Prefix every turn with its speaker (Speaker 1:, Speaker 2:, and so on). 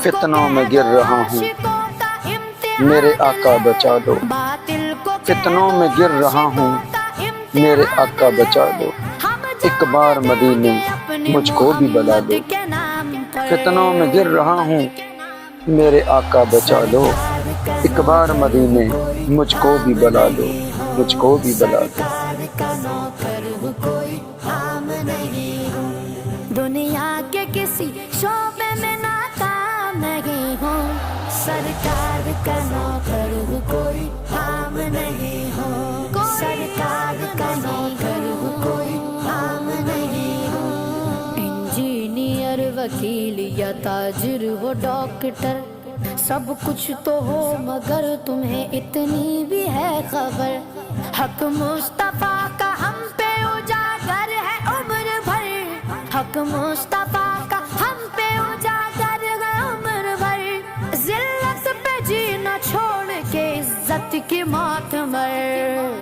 Speaker 1: فتنوں میں گر رہا ہوں میرے آقا بچا دو، فتنوں میں گر رہا ہوں میرے آقا بچا دو، ایک بار مدینے مجھ کو بھی بلا دو، فتنوں میں گر رہا ہوں میرے آقا بچا دو، ایک بار مدینے مجھ کو بھی بلا دو، مجھ کو بھی بلا دو۔
Speaker 2: دنیا کے کسی شعبے میں ناکام نہیں ہوں، سرکار کا نوکر ہوں، کوئی کام نہیں ہوں، سرکار کا نوکر ہوں، کوئی کام نہیں ہوں۔ انجینئر، وکیل یا تاجر ہو، ڈاکٹر، سب کچھ تو ہو مگر تمہیں اتنی بھی ہے خبر، حق مصطفیٰ کا ہم پہ اجاگر ہے عمر بھر، حق مصطفیٰ کا ہم پہ اجاگر ہے عمر بھر، ذلت پہ جینا چھوڑ کے عزت کی موت مر۔